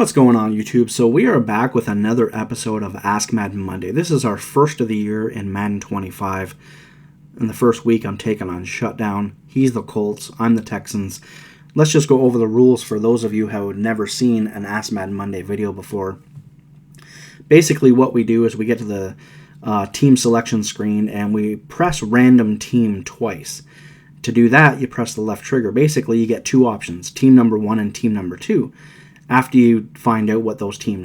What's going on, YouTube? So we are back with another episode of Ask Madden Monday. This is our first of the year in Madden 25. In the first week, I'm taking on Shutdown. He's the Colts. I'm the Texans. Let's just go over the rules for those of you who have never seen an Ask Madden Monday video before. Basically, what we do is we get to the team selection screen and we press random team twice. To do that, you press the left trigger. Basically, you get two options, team number 1 and team number 2. After you find out what those two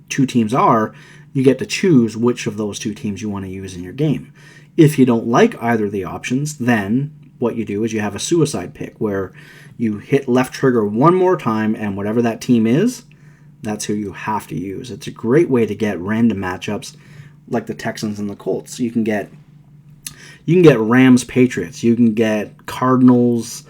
teams are, you get to choose which of those two teams you want to use in your game. If you don't like either of the options, then what you do is you have a suicide pick where you hit left trigger one more time, and whatever that team is, that's who you have to use. It's a great way to get random matchups like the Texans and the Colts. You can get Rams, Patriots. You can get Cardinals.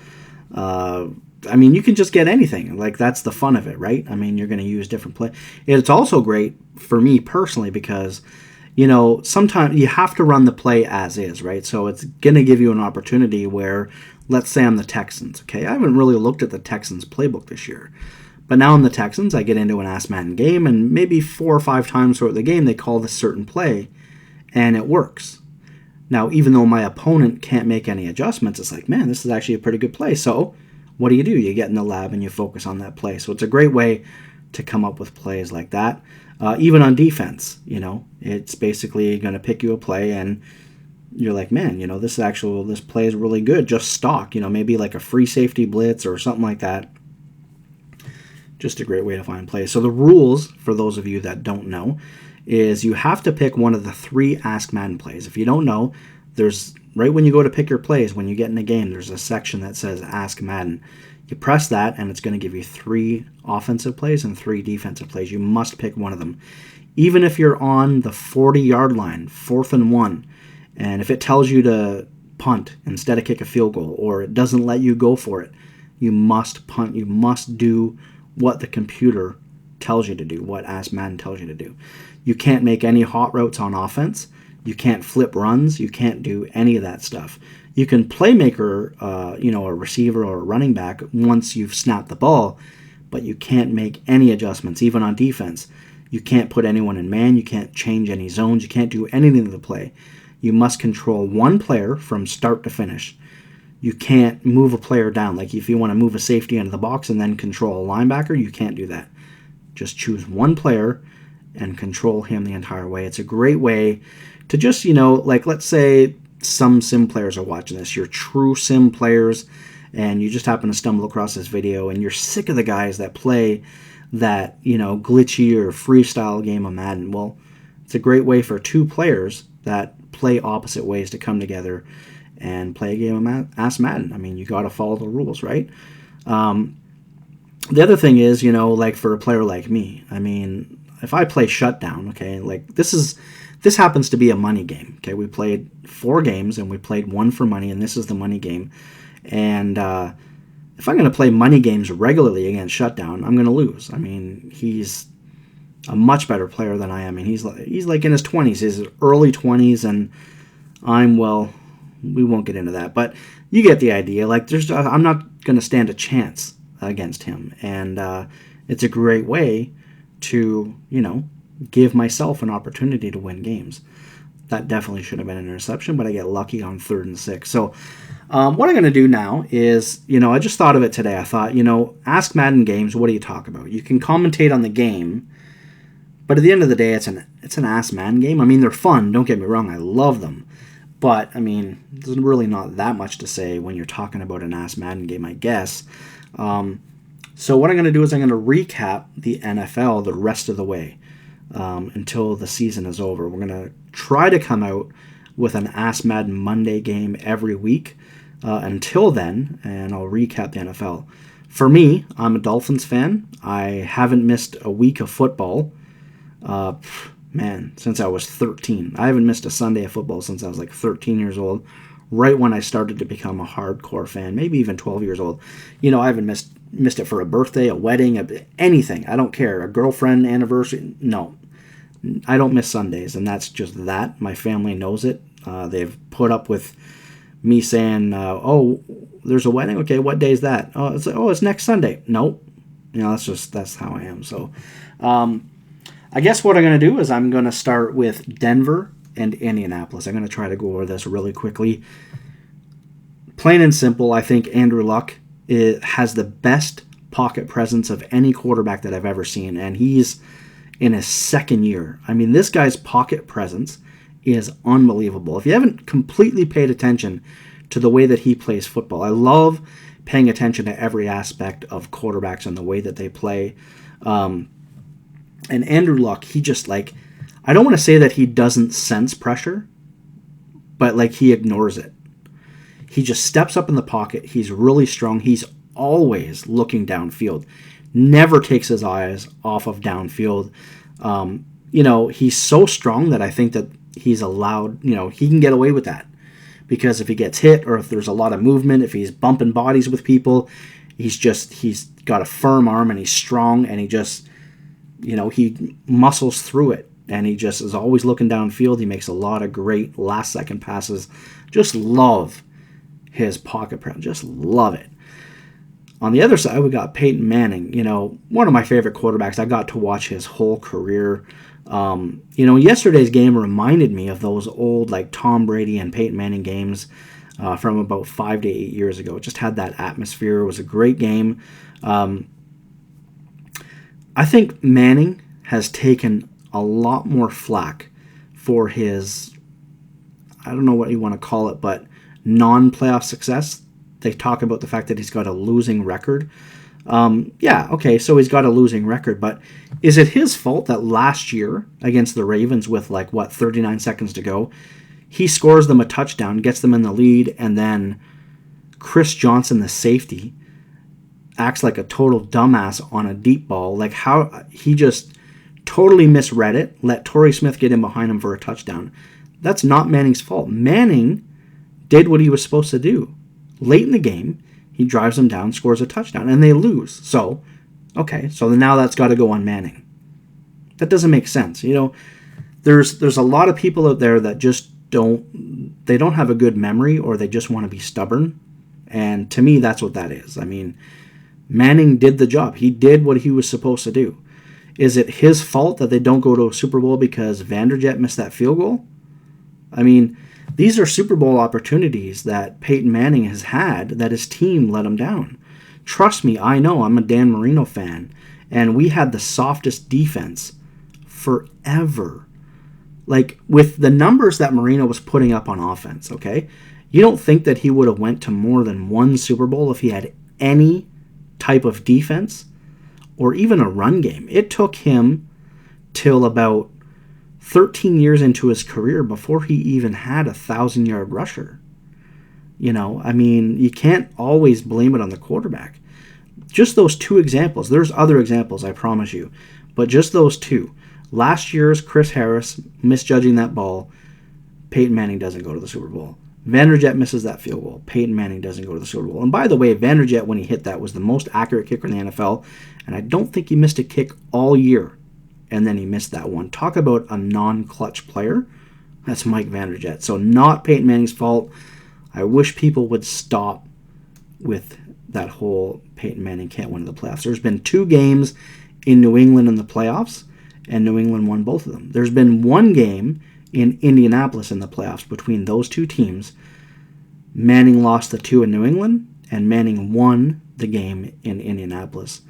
You can just get anything. Like, that's the fun of it, right? I mean, you're going to use different play. It's also great for me personally because, sometimes you have to run the play as is, right? So it's going to give you an opportunity where, let's say I'm the Texans, okay? I haven't really looked at the Texans playbook this year. But now I'm the Texans, I get into an Ask Madden game, and maybe 4 or 5 times throughout the game they call this certain play, and it works. Now, even though my opponent can't make any adjustments, it's like, man, this is actually a pretty good play. So what do? You get in the lab and you focus on that play. So it's a great way to come up with plays like that. Even on defense, it's basically going to pick you a play and you're like, man, this play is really good. Just stock, maybe like a free safety blitz or something like that. Just a great way to find plays. So the rules, for those of you that don't know, is you have to pick one of the 3 Ask Madden plays. If you don't know, there's right when you go to pick your plays, when you get in a game, there's a section that says Ask Madden. You press that, and it's going to give you 3 offensive plays and 3 defensive plays. You must pick one of them. Even if you're on the 40-yard line, 4th and 1, and if it tells you to punt instead of kick a field goal, or it doesn't let you go for it, you must punt. You must do what the computer tells you to do, what Ask Madden tells you to do. You can't make any hot routes on offense. You can't flip runs. You can't do any of that stuff. You can playmaker, a receiver or a running back once you've snapped the ball, but you can't make any adjustments, even on defense. You can't put anyone in man. You can't change any zones. You can't do anything to the play. You must control one player from start to finish. You can't move a player down. Like if you want to move a safety into the box and then control a linebacker, you can't do that. Just choose one player and control him the entire way. It's a great way to just, let's say some sim players are watching this. You're true sim players, and you just happen to stumble across this video, and you're sick of the guys that play that, glitchy or freestyle game of Madden. Well, it's a great way for 2 players that play opposite ways to come together and play a game of Ask Madden. I mean, you got to follow the rules, right? The other thing is, for a player like me, I mean, if I play Shutdown, okay, this happens to be a money game, okay? We played 4 games, and we played 1 for money, and this is the money game. And if I'm going to play money games regularly against Shutdown, I'm going to lose. I mean, he's a much better player than I am. I mean, he's like in his 20s, his early 20s, and we won't get into that. But you get the idea. I'm not going to stand a chance against him. And it's a great way to, give myself an opportunity to win games. That definitely should have been an interception, but I get lucky on 3rd and 6. So what I'm going to do now is, I just thought of it today. I thought, Ask Madden games, what do you talk about? You can commentate on the game, but at the end of the day, it's an Ask Madden game. I mean, they're fun. Don't get me wrong. I love them. But, I mean, there's really not that much to say when you're talking about an Ask Madden game, I guess. So what I'm going to do is I'm going to recap the NFL the rest of the way until the season is over. We're going to try to come out with an Ask Madden Monday game every week until then, and I'll recap the NFL. For me, I'm a Dolphins fan. I haven't missed a week of football, since I was 13. I haven't missed a Sunday of football since I was like 13 years old, right when I started to become a hardcore fan, maybe even 12 years old. I haven't missed it for a birthday, a wedding, anything. I don't care. A girlfriend anniversary. No, I don't miss Sundays, and that's just that. My family knows it. They've put up with me saying, there's a wedding? Okay, what day is that? Oh, it's next Sunday. Nope. That's how I am. So, I guess what I'm going to do is I'm going to start with Denver and Indianapolis. I'm going to try to go over this really quickly. Plain and simple, I think Andrew Luck has the best pocket presence of any quarterback that I've ever seen, and he's in his second year. I mean, this guy's pocket presence is unbelievable. If you haven't completely paid attention to the way that he plays football, I love paying attention to every aspect of quarterbacks and the way that they play. And Andrew Luck, he just I don't want to say that he doesn't sense pressure, but he ignores it. He just steps up in the pocket. He's really strong. He's always looking downfield. Never takes his eyes off of downfield. He's so strong that I think that he's allowed, he can get away with that. Because if he gets hit or if there's a lot of movement, if he's bumping bodies with people, he's got a firm arm and he's strong and he just, he muscles through it. And he just is always looking downfield. He makes a lot of great last-second passes. Just love his pocket presence. Just love it. On the other side, we got Peyton Manning. One of my favorite quarterbacks. I got to watch his whole career. Yesterday's game reminded me of those old Tom Brady and Peyton Manning games from about 5 to 8 years ago. It just had that atmosphere. It was a great game. I think Manning has taken a lot more flack for his, I don't know what you want to call it, but non-playoff success. They talk about the fact that he's got a losing record. So he's got a losing record, but is it his fault that last year against the Ravens with 39 seconds to go, he scores them a touchdown, gets them in the lead, and then Chris Johnson, the safety, acts like a total dumbass on a deep ball. How he just totally misread it, let Torrey Smith get in behind him for a touchdown. That's not Manning's fault. Manning did what he was supposed to do. Late in the game, he drives them down, scores a touchdown, and they lose. So now that's got to go on Manning. That doesn't make sense. There's a lot of people out there that just don't have a good memory, or they just want to be stubborn. And to me, that's what that is. I mean, Manning did the job. He did what he was supposed to do. Is it his fault that they don't go to a Super Bowl because Vanderjagt missed that field goal? I mean, these are Super Bowl opportunities that Peyton Manning has had that his team let him down. Trust me, I know. I'm a Dan Marino fan. And we had the softest defense forever. With the numbers that Marino was putting up on offense, okay? You don't think that he would have went to more than one Super Bowl if he had any type of defense or even a run game. It took him till about 13 years into his career before he even had 1,000-yard rusher. You can't always blame it on the quarterback. Just those two examples. There's other examples, I promise you. But just those two. Last year's Chris Harris misjudging that ball. Peyton Manning doesn't go to the Super Bowl. Vanderjagt misses that field goal. Peyton Manning doesn't go to the Super Bowl. And by the way, Vanderjagt, when he hit that, was the most accurate kicker in the NFL. And I don't think he missed a kick all year. And then he missed that one. Talk about a non-clutch player. That's Mike Vanderjagt. So not Peyton Manning's fault. I wish people would stop with that whole Peyton Manning can't win the playoffs. There's been 2 games in New England in the playoffs, and New England won both of them. There's been 1 game in Indianapolis in the playoffs between those 2 teams. Manning lost the 2 in New England, and Manning won the game in Indianapolis.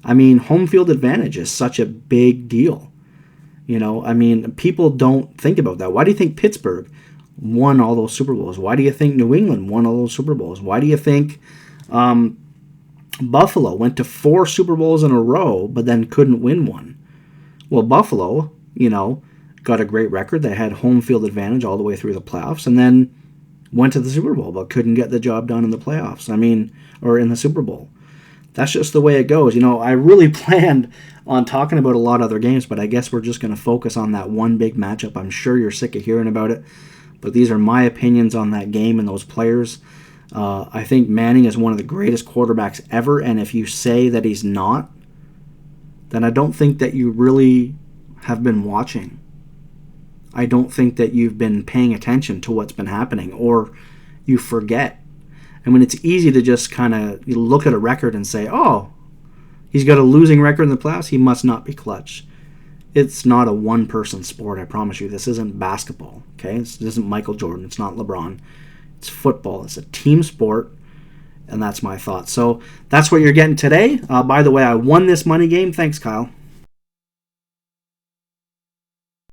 I mean, home field advantage is such a big deal. People don't think about that. Why do you think Pittsburgh won all those Super Bowls? Why do you think New England won all those Super Bowls? Why do you think Buffalo went to 4 Super Bowls in a row but then couldn't win one? Well, Buffalo, got a great record. They had home field advantage all the way through the playoffs and then went to the Super Bowl but couldn't get the job done in the playoffs. Or in the Super Bowl. That's just the way it goes. I really planned on talking about a lot of other games, but I guess we're just going to focus on that one big matchup. I'm sure you're sick of hearing about it, but these are my opinions on that game and those players. I think Manning is one of the greatest quarterbacks ever, and if you say that he's not, then I don't think that you really have been watching. I don't think that you've been paying attention to what's been happening, or you forget. It's easy to just kind of look at a record and say, oh, He's got a losing record in the playoffs. He must not be clutch. It's not a one-person sport, I promise you. This isn't basketball, okay? This isn't Michael Jordan. It's not LeBron. It's football. It's a team sport, and that's my thought. So that's what you're getting today. By the way, I won this money game. Thanks, Kyle.